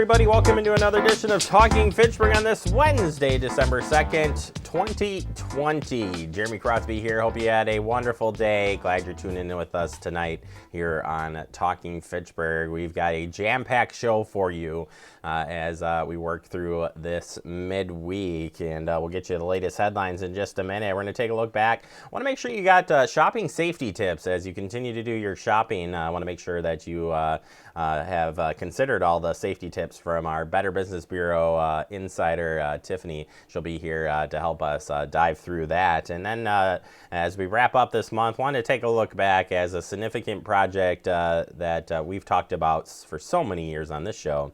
everybody. Welcome into another edition of Talking Fitchburg on this Wednesday, December 2nd, 2020. Jeremy Crosby here. Hope you had a wonderful day. Glad you're tuning in with us tonight here on Talking Fitchburg. We've got a jam-packed show for you as we work through this midweek, and we'll get you the latest headlines in just a minute. We're going to take a look back. I want to make sure you got shopping safety tips as you continue to do your shopping. I want to make sure that you have considered all the safety tips from our Better Business Bureau insider, Tiffany. She'll be here to help us dive through that. And then as we wrap up this month, want to take a look back as a significant project that we've talked about for so many years on this show.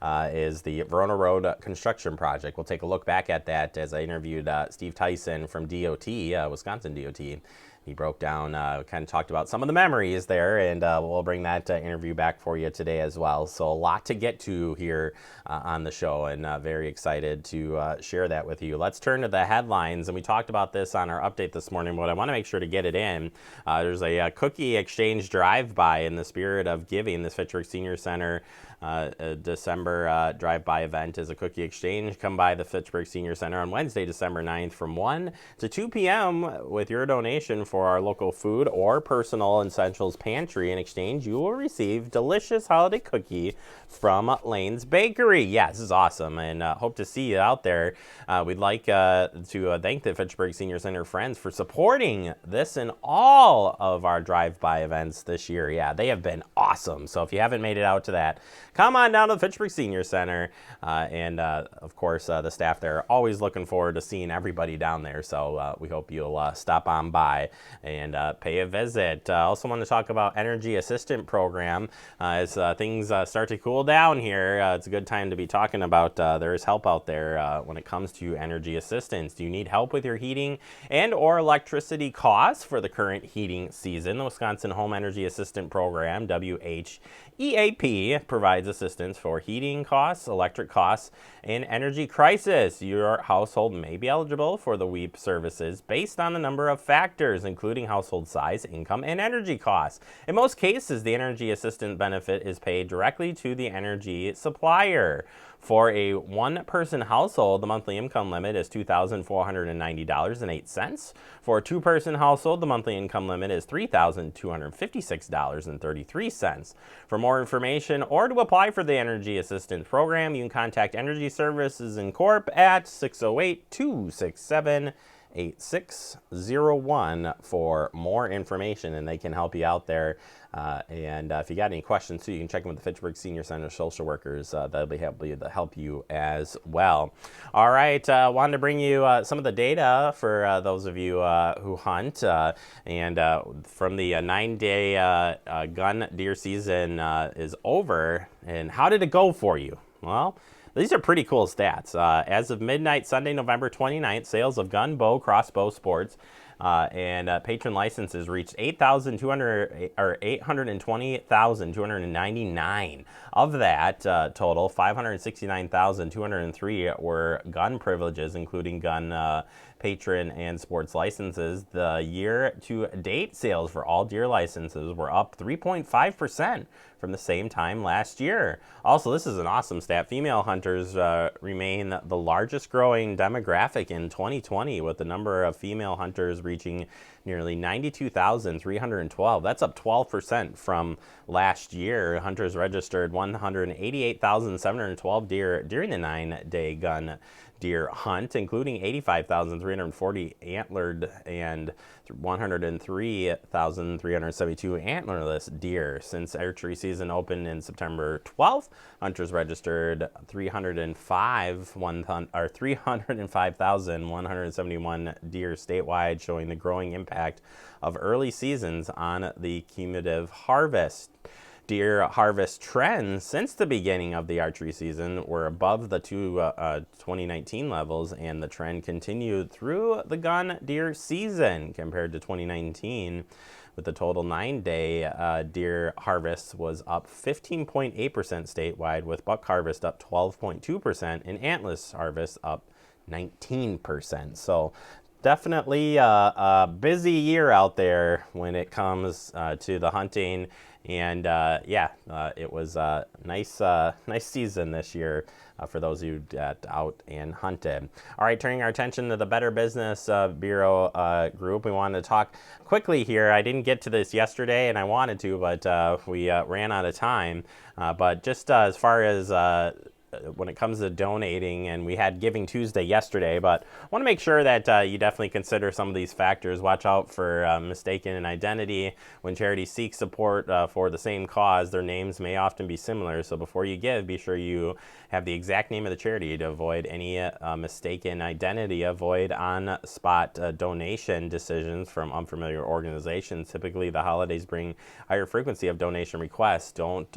Is the Verona Road construction project. We'll take a look back at that as I interviewed Steve Tyson from DOT, Wisconsin DOT. He broke down, kind of talked about some of the memories there, and we'll bring that interview back for you today as well. So a lot to get to here on the show, and very excited to share that with you. Let's turn to the headlines, and we talked about this on our update this morning, but I want to make sure to get it in. There's a cookie exchange drive-by in the spirit of giving. This Fitchburg Senior Center December drive-by event is a cookie exchange. Come by the Fitchburg Senior Center on Wednesday, December 9th from 1 to 2 p.m. with your donation for our local food or personal essentials pantry. In exchange, you will receive delicious holiday cookie from Lane's Bakery. Yeah, this is awesome, and hope to see you out there. We'd like to thank the Fitchburg Senior Center friends for supporting this and all of our drive-by events this year. Yeah, they have been awesome. So if you haven't made it out to that, come on down to the Fitchburg Senior Center. And of course, the staff there are always looking forward to seeing everybody down there. So we hope you'll stop on by and pay a visit. Also want to talk about Energy Assistant Program. As things start to cool down here, it's a good time to be talking about there is help out there when it comes to energy assistance. Do you need help with your heating and or electricity costs for the current heating season? The Wisconsin Home Energy Assistant Program, WHEAP, provides assistance for heating costs, electric costs, and energy crisis. Your household may be eligible for the WEAP services based on a number of factors, including household size, income, and energy costs. In most cases, the energy assistance benefit is paid directly to the energy supplier. For a one-person household, the monthly income limit is $2,490.08. For a two-person household, the monthly income limit is $3,256.33. For more information or to apply for the Energy Assistance Program, you can contact Energy Services Incorp. at 608-267-8601 for more information, and they can help you out there. And if you got any questions too, you can check in with the Fitchburg Senior Center social workers. They'll be happy to help you as well. All right, wanted to bring you some of the data for those of you who hunt. And from the 9-day gun deer season is over. And how did it go for you? Well, these are pretty cool stats. As of midnight, Sunday, November 29th, sales of gun, bow, crossbow sports and patron licenses reached 820,299. Of that total, 569,203 were gun privileges, including gun patron and sports licenses. The year-to-date sales for all deer licenses were up 3.5% from the same time last year. Also, this is an awesome stat. Female hunters remain the largest growing demographic in 2020, with the number of female hunters reaching nearly 92,312. That's up 12% from last year. Hunters registered 188,712 deer during the 9-day gun deer hunt, including 85,340 antlered and 103,372 antlerless deer. Since archery season opened in September 12th, hunters registered 305,171 deer statewide, showing the growing impact of early seasons on the cumulative harvest. Deer harvest trends since the beginning of the archery season were above the 2019 levels, and the trend continued through the gun deer season compared to 2019. With the total 9-day deer harvest was up 15.8% statewide, with buck harvest up 12.2% and antlerless harvest up 19%. So definitely a busy year out there when it comes to the hunting And it was a nice season this year for those of you that out and hunted. All right, turning our attention to the Better Business Bureau group, we wanted to talk quickly here. I didn't get to this yesterday, and I wanted to, but we ran out of time. But just as far as when it comes to donating, and we had Giving Tuesday yesterday, but I want to make sure that you definitely consider some of these factors. Watch out for mistaken identity. When charities seek support for the same cause, their names may often be similar. So before you give, be sure you have the exact name of the charity to avoid any mistaken identity. Avoid on-spot donation decisions from unfamiliar organizations. Typically, the holidays bring higher frequency of donation requests. Don't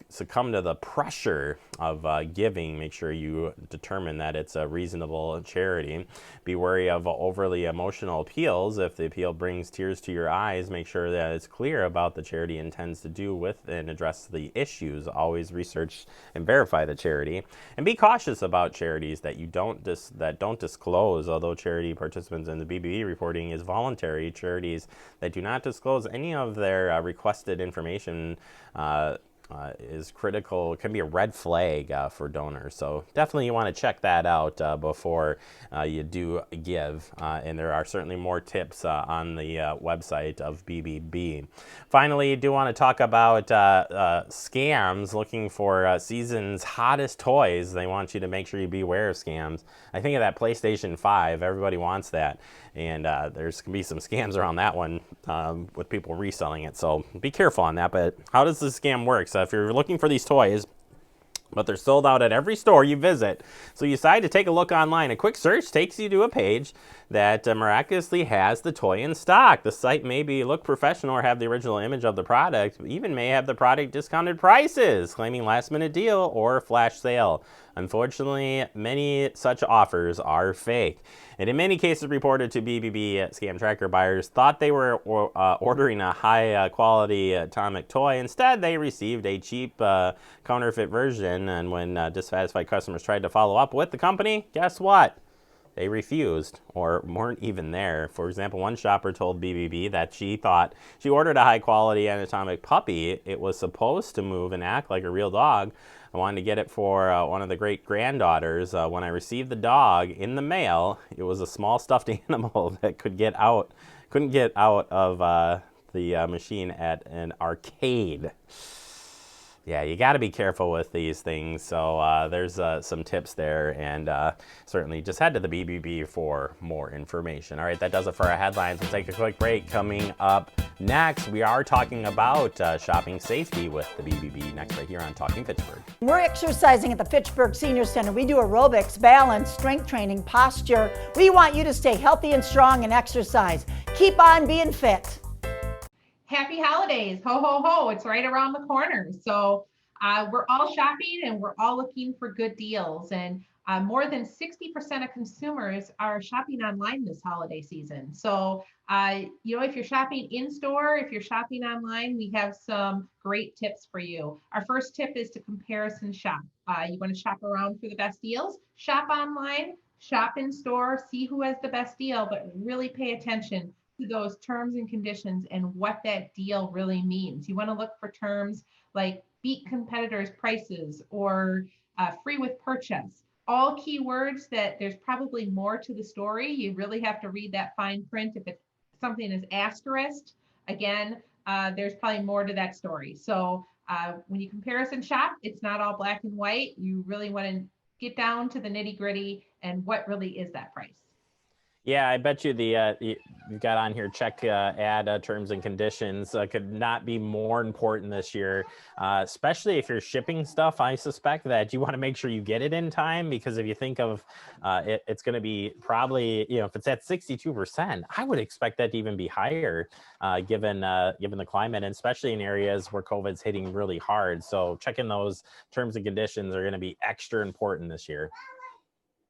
succumb to the pressure of giving. Make sure you determine that it's a reasonable charity. Be wary of overly emotional appeals. If the appeal brings tears to your eyes, make sure that it's clear about the charity intends to do with and address the issues. Always research and verify the charity, and be cautious about charities that you don't disclose. Although charity participants in the BBB reporting is voluntary, charities that do not disclose any of their requested information is critical. It can be a red flag for donors. So definitely you want to check that out before you do give. And there are certainly more tips on the website of BBB. Finally, you do want to talk about scams looking for season's hottest toys. They want you to make sure you be aware of scams. I think of that PlayStation 5. Everybody wants that. And there's going to be some scams around that one with people reselling it. So be careful on that. But how does this scam work? So if you're looking for these toys, but they're sold out at every store you visit, so you decide to take a look online. A quick search takes you to a page that miraculously has the toy in stock. The site may look professional or have the original image of the product, even may have the product discounted prices, claiming last minute deal or flash sale. Unfortunately, many such offers are fake. And in many cases reported to BBB, scam tracker buyers thought they were ordering a high quality atomic toy. Instead, they received a cheap counterfeit version. And when dissatisfied customers tried to follow up with the company, guess what? They refused or weren't even there. For example, one shopper told BBB that she thought she ordered a high-quality anatomic puppy. It was supposed to move and act like a real dog. I wanted to get it for one of the great-granddaughters. When I received the dog in the mail, it was a small stuffed animal that couldn't get out of the machine at an arcade. Yeah, you got to be careful with these things. So there's some tips there, and certainly just head to the BBB for more information. All right, that does it for our headlines. We'll take a quick break. Coming up next, we are talking about shopping safety with the BBB next right here on Talking Fitchburg. We're exercising at the Fitchburg Senior Center. We do aerobics, balance, strength training, posture. We want you to stay healthy and strong and exercise. Keep on being fit. Happy holidays. Ho, ho, ho. It's right around the corner. So we're all shopping and we're all looking for good deals. And more than 60% of consumers are shopping online this holiday season. So, if you're shopping in store, if you're shopping online, we have some great tips for you. Our first tip is to comparison shop. You want to shop around for the best deals? Shop online, shop in store, see who has the best deal, but really pay attention to those terms and conditions and what that deal really means. You want to look for terms like beat competitors' prices or free with purchase. All keywords that there's probably more to the story. You really have to read that fine print. If it's something is asterisked, again, there's probably more to that story. So when you comparison shop, it's not all black and white. You really want to get down to the nitty gritty and what really is that price. Yeah, I bet you you've got on here check ad terms and conditions could not be more important this year, especially if you're shipping stuff. I suspect that you want to make sure you get it in time, because if you think of it's going to be probably, if it's at 62%, I would expect that to even be higher given the climate, and especially in areas where COVID's hitting really hard. So checking those terms and conditions are going to be extra important this year.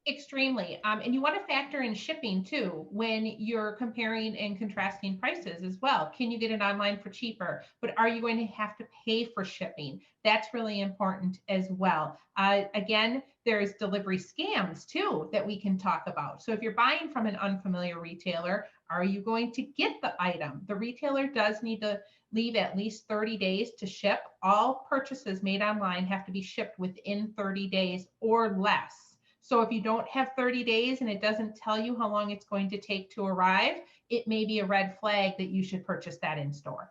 Extremely. And you want to factor in shipping too when you're comparing and contrasting prices as well. Can you get it online for cheaper? But are you going to have to pay for shipping? That's really important as well. Again, there's delivery scams too that we can talk about. So if you're buying from an unfamiliar retailer, are you going to get the item? The retailer does need to leave at least 30 days to ship. All purchases made online have to be shipped within 30 days or less. So if you don't have 30 days and it doesn't tell you how long it's going to take to arrive, it may be a red flag that you should purchase that in store.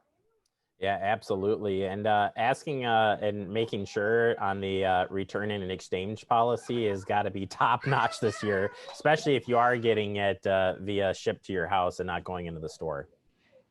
Yeah, absolutely. And asking and making sure on the return and exchange policy has got to be top notch this year, especially if you are getting it via shipped to your house and not going into the store.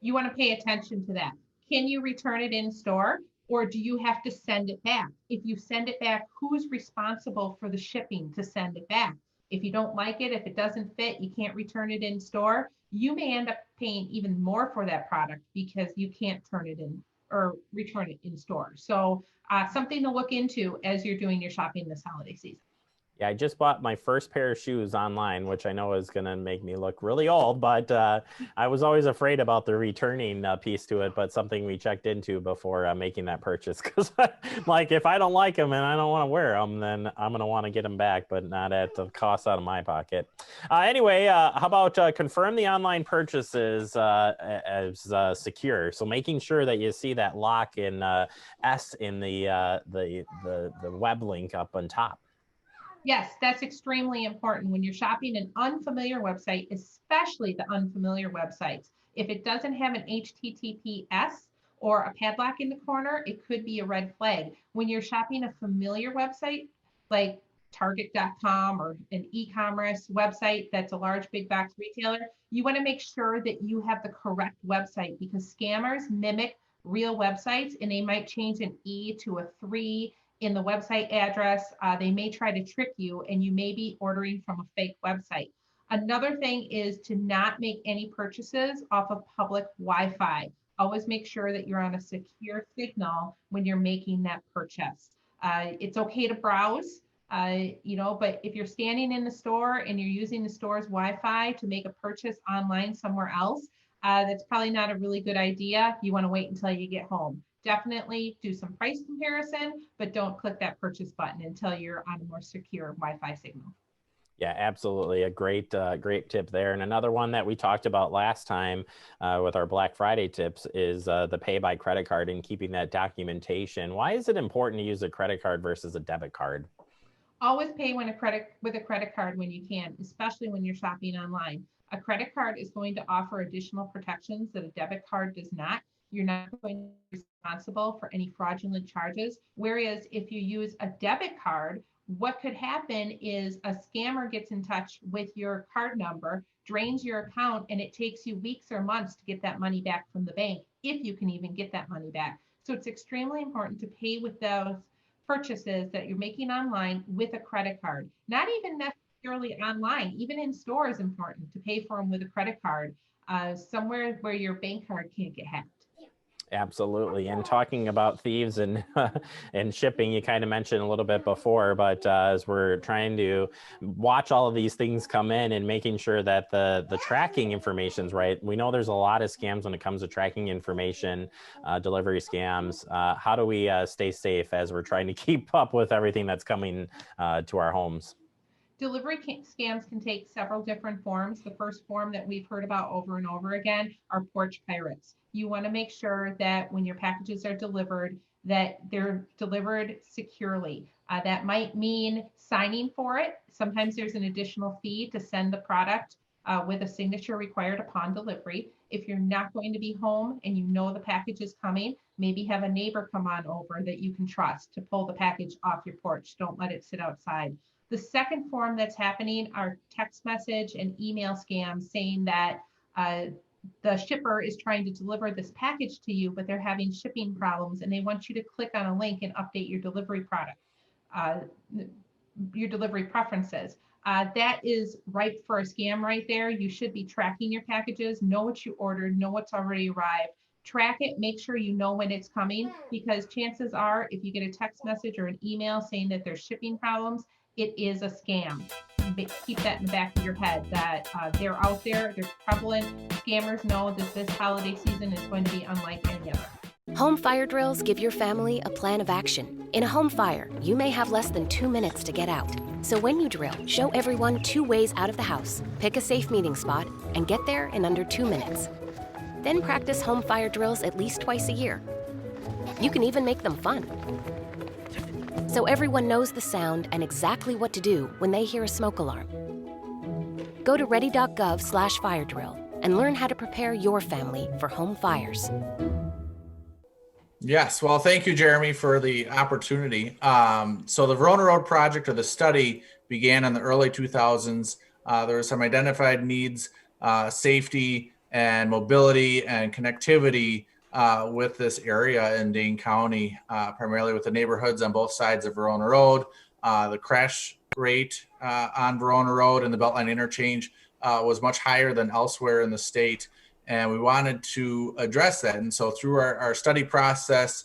You want to pay attention to that. Can you return it in store, or do you have to send it back? If you send it back, who's responsible for the shipping to send it back? If you don't like it, if it doesn't fit, you can't return it in store, you may end up paying even more for that product because you can't turn it in or return it in store. So something to look into as you're doing your shopping this holiday season. Yeah, I just bought my first pair of shoes online, which I know is going to make me look really old, but I was always afraid about the returning piece to it, but something we checked into before making that purchase. Because like, if I don't like them and I don't want to wear them, then I'm going to want to get them back, but not at the cost out of my pocket. Anyway, how about confirm the online purchases as secure? So making sure that you see that lock in S in the web link up on top. Yes, that's extremely important when you're shopping an unfamiliar website, especially the unfamiliar websites. If it doesn't have an HTTPS or a padlock in the corner, it could be a red flag. When you're shopping a familiar website like Target.com or an e-commerce website that's a large big box retailer, you want to make sure that you have the correct website, because scammers mimic real websites and they might change an E to a 3 in the website address. They may try to trick you and you may be ordering from a fake website. Another thing is to not make any purchases off of public Wi-Fi. Always make sure that you're on a secure signal when you're making that purchase. It's okay to browse, but if you're standing in the store and you're using the store's Wi-Fi to make a purchase online somewhere else, that's probably not a really good idea. You want to wait until you get home. Definitely do some price comparison, but don't click that purchase button until you're on a more secure Wi-Fi signal. Yeah, absolutely. A great tip there. And another one that we talked about last time with our Black Friday tips is the pay by credit card and keeping that documentation. Why is it important to use a credit card versus a debit card? Always pay with a credit card when you can, especially when you're shopping online. A credit card is going to offer additional protections that a debit card does not. You're not going to be responsible for any fraudulent charges. Whereas if you use a debit card, what could happen is a scammer gets in touch with your card number, drains your account, and it takes you weeks or months to get that money back from the bank, if you can even get that money back. So it's extremely important to pay with those purchases that you're making online with a credit card. Not even necessarily online, even in store is important to pay for them with a credit card, somewhere where your bank card can't get hacked. Absolutely. And talking about thieves and and shipping, you kind of mentioned a little bit before, but as we're trying to watch all of these things come in and making sure that the tracking information is right. We know there's a lot of scams when it comes to tracking information, delivery scams. How do we stay safe as we're trying to keep up with everything that's coming to our homes? Delivery scams can take several different forms. The first form that we've heard about over and over again are porch pirates. You want to make sure that when your packages are delivered, that they're delivered securely. That might mean signing for it. Sometimes there's an additional fee to send the product with a signature required upon delivery. If you're not going to be home and you know the package is coming, maybe have a neighbor come on over that you can trust to pull the package off your porch. Don't let it sit outside. The second form that's happening are text message and email scams saying that the shipper is trying to deliver this package to you, but they're having shipping problems and they want you to click on a link and update your delivery your delivery preferences. That is ripe for a scam right there. You should be tracking your packages, know what you ordered, know what's already arrived. Track it, make sure you know when it's coming, because chances are if you get a text message or an email saying that there's shipping problems, it is a scam. Keep that in the back of your head that they're out there, they're prevalent. Scammers know that this holiday season is going to be unlike any other. Home fire drills give your family a plan of action. In a home fire, you may have less than 2 minutes to get out. So when you drill, show everyone 2 ways out of the house, pick a safe meeting spot, and get there in under 2 minutes. Then practice home fire drills at least twice a year. You can even make them fun, so everyone knows the sound and exactly what to do when they hear a smoke alarm. Go to ready.gov/fire drill and learn how to prepare your family for home fires. Yes, well, thank you, Jeremy, for the opportunity. So the Verona Road project, or the study, began in the early 2000s. There were some identified needs, safety and mobility and connectivity with this area in Dane County, primarily with the neighborhoods on both sides of Verona Road. The crash rate on Verona Road and the Beltline interchange was much higher than elsewhere in the state. And we wanted to address that. And so through our study process,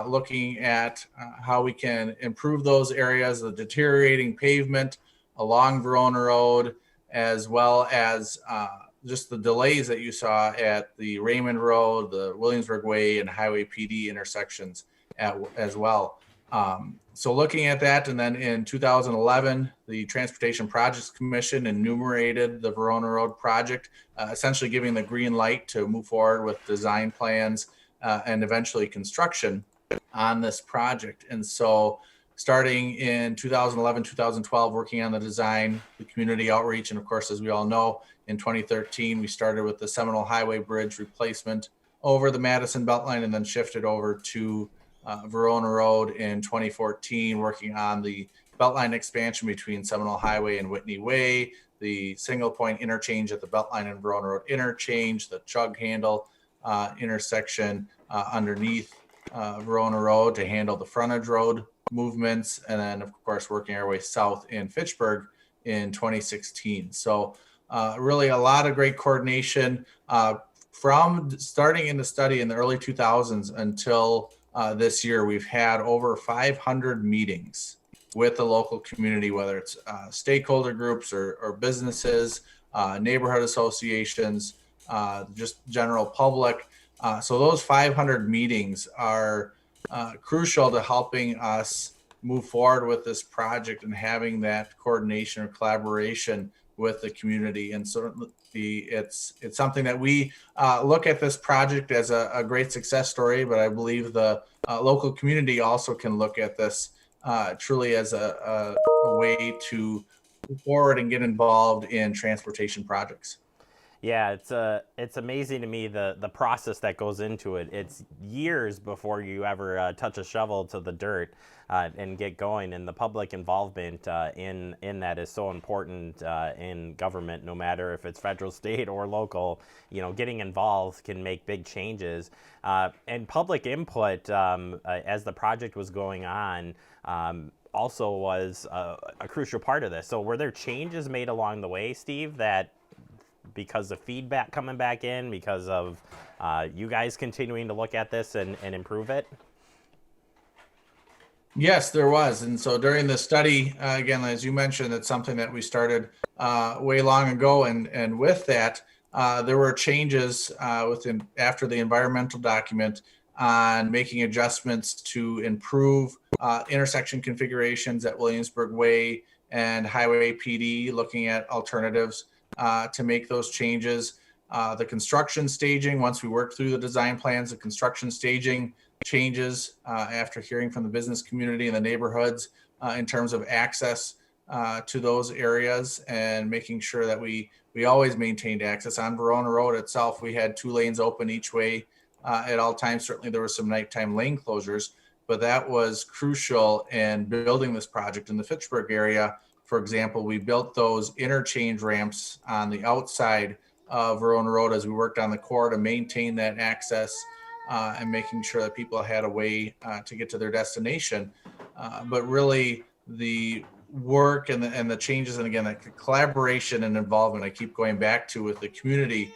looking at how we can improve those areas, the deteriorating pavement along Verona Road, as well as just the delays that you saw at the Raymond Road, the Williamsburg Way, and Highway PD intersections as well. So looking at that, and then in 2011, the Transportation Projects Commission enumerated the Verona Road project, essentially giving the green light to move forward with design plans and eventually construction on this project. And so starting in 2011, 2012, working on the design, the community outreach, and of course, as we all know, in 2013, we started with the Seminole Highway Bridge replacement over the Madison Beltline, and then shifted over to Verona Road in 2014, working on the Beltline expansion between Seminole Highway and Whitney Way, the single point interchange at the Beltline and Verona Road interchange, the Chug Handle intersection underneath Verona Road to handle the frontage road movements, and then of course working our way south in Fitchburg in 2016. So really a lot of great coordination from starting in the study in the early 2000s until this year. We've had over 500 meetings with the local community, whether it's stakeholder groups or businesses, neighborhood associations, just general public. So those 500 meetings are crucial to helping us move forward with this project and having that coordination or collaboration with the community. And certainly it's something that we look at this project as a great success story, but I believe the local community also can look at this truly as a way to move forward and get involved in transportation projects. Yeah, it's amazing to me the process that goes into it. It's years before you ever touch a shovel to the dirt and get going, and the public involvement in that is so important in government, no matter if it's federal, state, or local. You know, getting involved can make big changes, and public input as the project was going on also was a crucial part of this. So were there changes made along the way, Steve, that because of feedback coming back in, because of you guys continuing to look at this and improve it? Yes, there was. And so during the study, again, as you mentioned, it's something that we started way long ago. And with that, there were changes after the environmental document on making adjustments to improve intersection configurations at Williamsburg Way and Highway PD, looking at alternatives to make those changes. The construction staging, once we worked through the design plans, the construction staging changes after hearing from the business community and the neighborhoods in terms of access to those areas, and making sure that we always maintained access. On Verona Road itself, we had 2 lanes open each way at all times. Certainly there were some nighttime lane closures, but that was crucial in building this project. In the Fitchburg area, for example, we built those interchange ramps on the outside of Verona Road as we worked on the core to maintain that access and making sure that people had a way to get to their destination. But really the work and the changes, and again, the collaboration and involvement I keep going back to with the community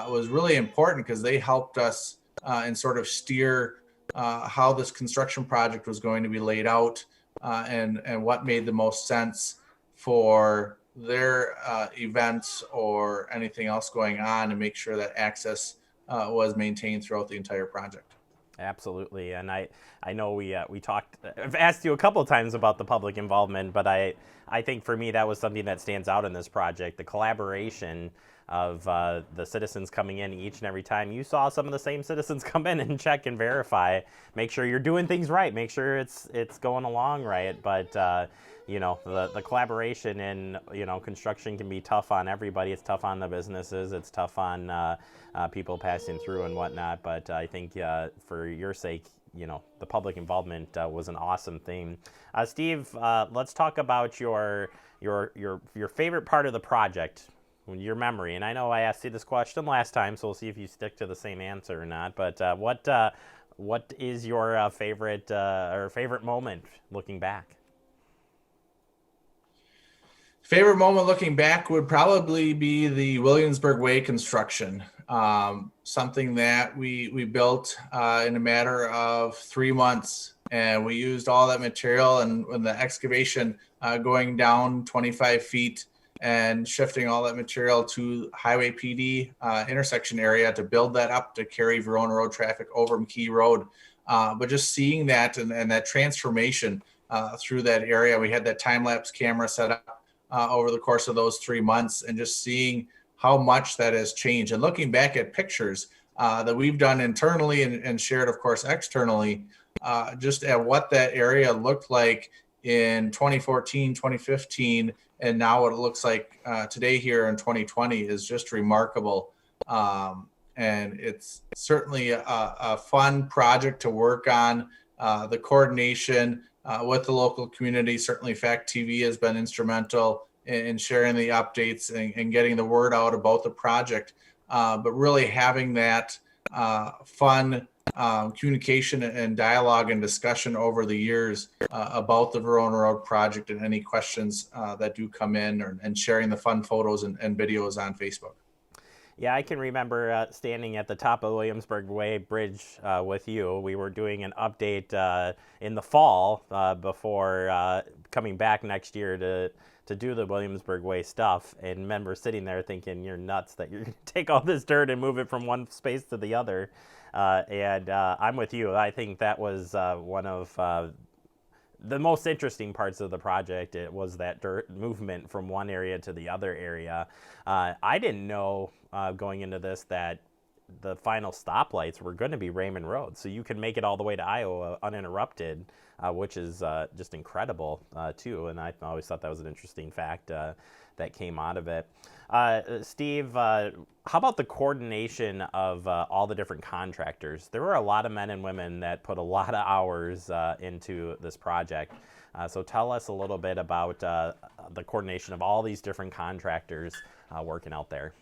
was really important, because they helped us and sort of steer how this construction project was going to be laid out and what made the most sense for their events or anything else going on, and make sure that access was maintained throughout the entire project. Absolutely, and I know we talked. I've asked you a couple of times about the public involvement, but I think for me that was something that stands out in this project: the collaboration the citizens coming in each and every time. You saw some of the same citizens come in and check and verify, make sure you're doing things right, make sure it's going along right. But the collaboration in construction can be tough on everybody. It's tough on the businesses. It's tough on people passing through and whatnot. But I think for your sake, the public involvement was an awesome thing. Steve, let's talk about your favorite part of the project, your memory. And I know I asked you this question last time, so we'll see if you stick to the same answer or not. But what is your favorite moment looking back? Favorite moment looking back would probably be the Williamsburg Way construction. Something that we built in a matter of 3 months, and we used all that material, and when the excavation going down 25 feet and shifting all that material to Highway PD intersection area to build that up to carry Verona Road traffic over McKee Road. But just seeing that and that transformation through that area, we had that time-lapse camera set up over the course of those 3 months, and just seeing how much that has changed. And looking back at pictures that we've done internally and shared, of course, externally, just at what that area looked like in 2014, 2015, and now what it looks like today here in 2020 is just remarkable. And it's certainly a fun project to work on. The coordination with the local community, certainly Fact TV has been instrumental in sharing the updates and getting the word out about the project. But really having that fun communication and dialogue and discussion over the years about the Verona Road project, and any questions that do come in, and sharing the fun photos and videos on Facebook. Yeah, I can remember standing at the top of Williamsburg Way Bridge with you. We were doing an update in the fall before coming back next year to do the Williamsburg Way stuff, and remember sitting there thinking, you're nuts that you're going to take all this dirt and move it from one space to the other. And I'm with you. I think that was one of the most interesting parts of the project. It was that dirt movement from one area to the other area. I didn't know going into this that the final stoplights were going to be Raymond Road, so you can make it all the way to Iowa uninterrupted, which is just incredible too. And I always thought that was an interesting fact that came out of it. Steve, how about the coordination of all the different contractors? There were a lot of men and women that put a lot of hours into this project. So tell us a little bit about the coordination of all these different contractors working out there.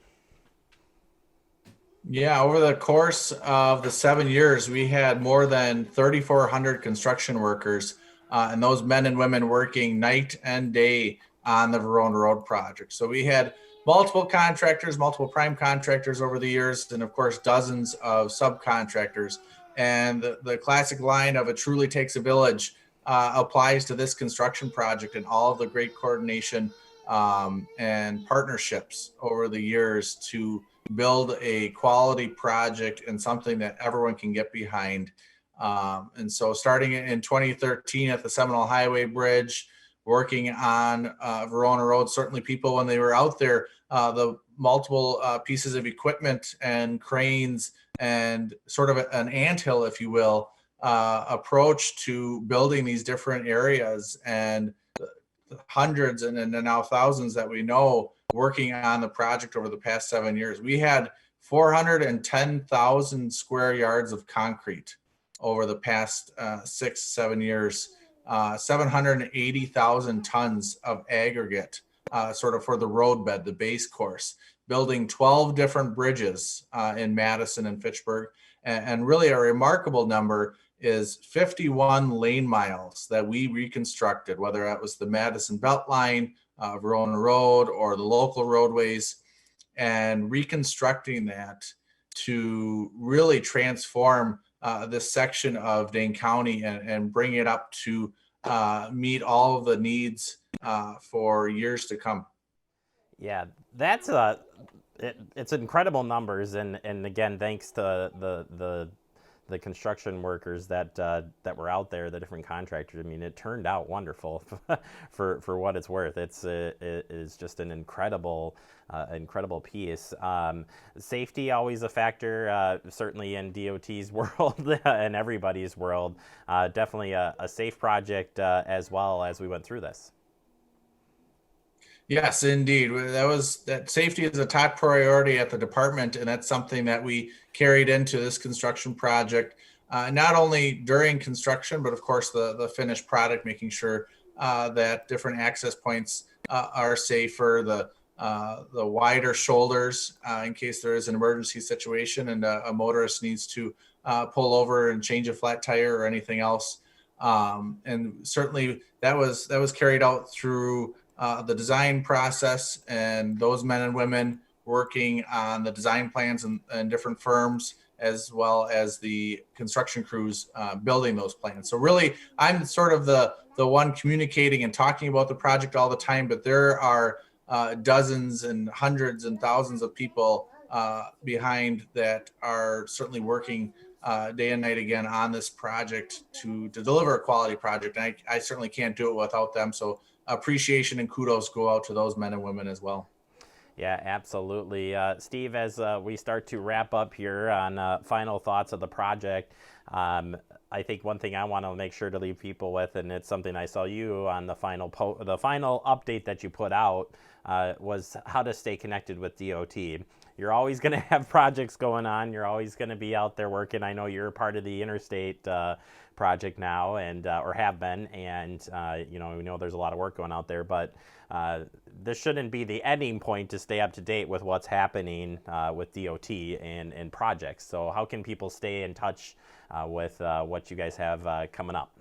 Yeah, over the course of the 7 years, we had more than 3,400 construction workers, and those men and women working night and day on the Verona Road project. So we had multiple contractors, multiple prime contractors over the years, and of course, dozens of subcontractors. And the classic line of "it truly takes a village" applies to this construction project, and all of the great coordination and partnerships over the years to build a quality project and something that everyone can get behind. And so starting in 2013 at the Seminole Highway Bridge, working on Verona Road, certainly people, when they were out there, the multiple pieces of equipment and cranes and sort of an anthill, if you will, approach to building these different areas, and hundreds and now thousands that we know working on the project over the past 7 years. We had 410,000 square yards of concrete over the past 6-7 years, 780,000 tons of aggregate sort of for the roadbed, the base course, building 12 different bridges in Madison and Fitchburg. And really a remarkable number is 51 lane miles that we reconstructed, whether that was the Madison Beltline, Verona Road, or the local roadways, and reconstructing that to really transform this section of Dane County and bring it up to meet all of the needs for years to come. Yeah, that's it's incredible numbers, and again, thanks to the construction workers that were out there, the different contractors. I mean, it turned out wonderful for what it's worth. It is just an incredible piece. Safety always a factor, certainly in DOT's world and everybody's world. Definitely a safe project as well as we went through this. Yes, indeed. That safety is a top priority at the department, and that's something that we carried into this construction project, not only during construction, but of course the finished product, making sure that different access points are safer, the wider shoulders in case there is an emergency situation and a motorist needs to pull over and change a flat tire or anything else. And certainly that was carried out through the design process, and those men and women working on the design plans and different firms, as well as the construction crews building those plans. So really, I'm sort of the one communicating and talking about the project all the time, but there are dozens and hundreds and thousands of people behind that are certainly working day and night again on this project to deliver a quality project. And I certainly can't do it without them. So appreciation and kudos go out to those men and women as well. Yeah, absolutely. Steve, as we start to wrap up here on final thoughts of the project, I think one thing I want to make sure to leave people with, and it's something I saw you on the final update that you put out, was how to stay connected with DOT. You're always going to have projects going on. You're always going to be out there working. I know you're part of the interstate project now, and or have been, and we know there's a lot of work going out there, but this shouldn't be the ending point to stay up to date with what's happening with DOT and projects. So how can people stay in touch with what you guys have coming up?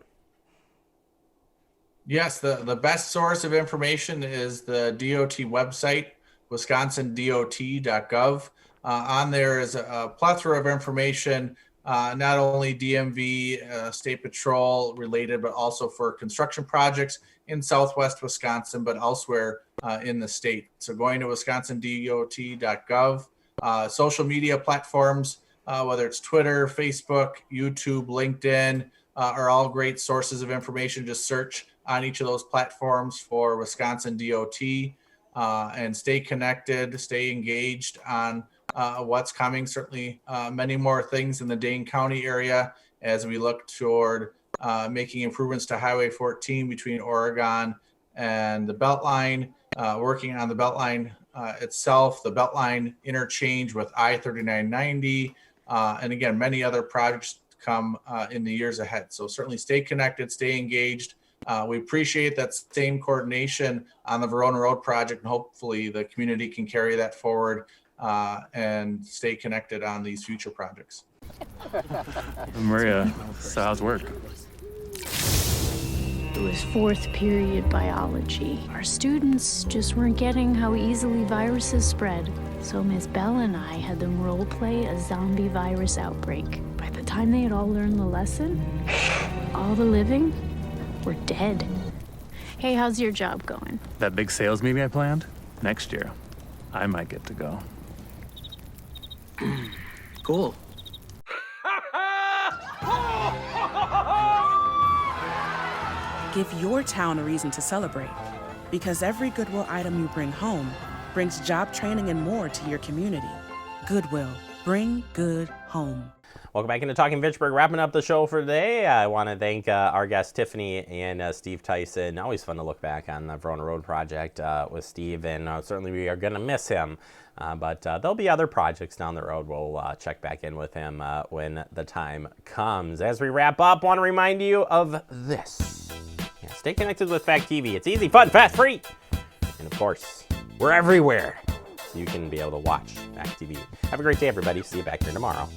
Yes, the best source of information is the DOT website, wisconsindot.gov. On there is a plethora of information, not only DMV, State Patrol related, but also for construction projects in Southwest Wisconsin, but elsewhere in the state. So going to wisconsindot.gov, social media platforms, whether it's Twitter, Facebook, YouTube, LinkedIn, are all great sources of information. Just search on each of those platforms for Wisconsin DOT and stay connected, stay engaged on what's coming. Certainly many more things in the Dane County area as we look toward making improvements to Highway 14 between Oregon and the Beltline, working on the Beltline itself, the Beltline interchange with I-3990, and again, many other projects to come in the years ahead. So certainly stay connected, stay engaged. We appreciate that same coordination on the Verona Road project, and hopefully the community can carry that forward and stay connected on these future projects. Maria, so how's work? It was fourth period biology. Our students just weren't getting how easily viruses spread. So Miss Bell and I had them role play a zombie virus outbreak. By the time they had all learned the lesson, all the living were dead. Hey, how's your job going? That big sales meeting I planned? Next year, I might get to go. Cool. Give your town a reason to celebrate, because every Goodwill item you bring home brings job training and more to your community. Goodwill, bring good home. Welcome back into Talking Fitchburg. Wrapping up the show for today. I want to thank our guests Tiffany and Steve Tyson. Always fun to look back on the Verona Road project with Steve, and certainly we are going to miss him. But there'll be other projects down the road. We'll check back in with him when the time comes. As we wrap up, want to remind you of this. Yeah, stay connected with Fact TV. It's easy, fun, fast, free. And of course, we're everywhere, so you can be able to watch Fact TV. Have a great day, everybody. See you back here tomorrow.